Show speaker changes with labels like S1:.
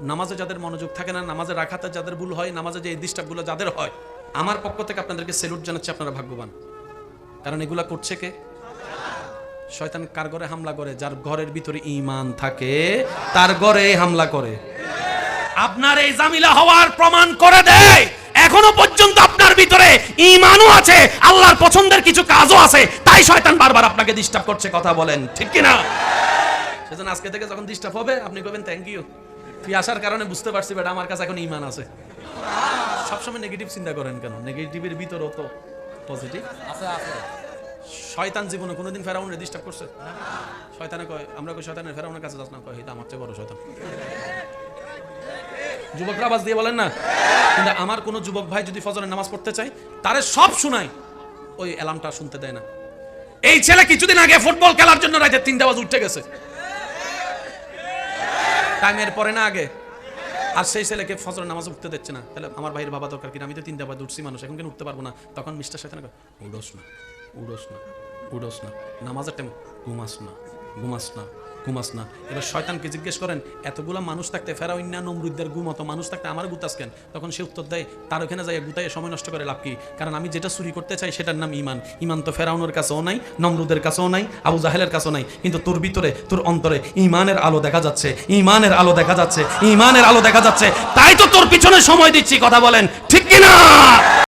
S1: নামাজে যাদের মনোযোগ থাকে না, নামাজে রাখাতে যাদের ভুল হয়, নামাজে যে এই ডিস্টার্বগুলো যাদের হয়, আমার পক্ষ থেকে আপনাদেরকে স্যালুট জানাচ্ছি, আপনারা ভাগ্যবান। কারণ এগুলা করছে কে? শয়তান কার ঘরে হামলা করে? যার ঘরের ভিতরে ঈমান থাকে তার ঘরে হামলা করে। আপনার এই জামিলা হওয়ার প্রমাণ করে দেয় এখনো পর্যন্ত আপনার ভিতরে ঈমানও আছে, আল্লাহর পছন্দের কিছু কাজও আছে, তাই শয়তান বারবার আপনাকে ডিস্টার্ব করছে। কথা বলেন ঠিক কি না? সেজন্য আজকে থেকে যখন ডিস্টার্ব হবে আপনি কইবেন থ্যাংক ইউ, তুই আসার কারণে বুঝতে পারছি বেটা আমার কাছে এখন ঈমান আছে। সবসময় নেগেটিভ চিন্তা করেন কেন? নেগেটিভের ভিতরও তো পজিটিভ আছে। শয়তান জীবনে কোনোদিন ফেরাউনরে ডিস্টার্ব করছে? শয়তানে কয়, আমরা কই শয়তানের ফেরাউনের কাছে যাস না, কয় এটা আমার চেয়ে বড় শয়তান। যুবকরা আওয়াজ দিয়ে বলেন না। কিন্তু আমার কোনো যুবক ভাই যদি ফজরের নামাজ পড়তে চায়, তারে সব শোনায়, ওই অ্যালার্মটা শুনতে দেয় না। এই ছেলে কিছুদিন আগে ফুটবল খেলার জন্য রাতে 3টা বাজে উঠে গেছে, টাইমের পরে না আগে, আর সেই ছেলেকে ফজরের নামাজ উঠতে দিচ্ছে না। তাহলে আমার ভাইয়ের বাবা দরকার কিনা? আমি তো 3টা বাজে উঠছি মানুষ, এখন কেন উঠতে পারবো না? তখন মিস্টার শয়তান কয়, উড়োস না, উড়োস না, উড়োস না, নামাজের টাইম ঘুমাস না, ঘুমাস না, ঘুমাস না। এবার শয়তানকে জিজ্ঞেস করেন, এতগুলা মানুষ থাকতে, ফেরাউন না নমরুদের গুমতো মানুষ থাকতে আমার গুতাস কেন? তখন সে উত্তর দেয়, তার ওখানে যাই গুতায় সময় নষ্ট করে লাভ কি? কারণ আমি যেটা চুরি করতে চাই সেটার নাম ঈমান। ঈমান তো ফেরাউনের কাছেও নাই, নমরুদের কাছেও নাই, আবু জাহেলের কাছেও নাই, কিন্তু তোর ভিতরে, তোর অন্তরে ঈমানের আলো দেখা যাচ্ছে, ঈমানের আলো দেখা যাচ্ছে, ঈমানের আলো দেখা যাচ্ছে, তাই তো তোর পিছনে সময় দিচ্ছি। কথা বলেন ঠিক কি না?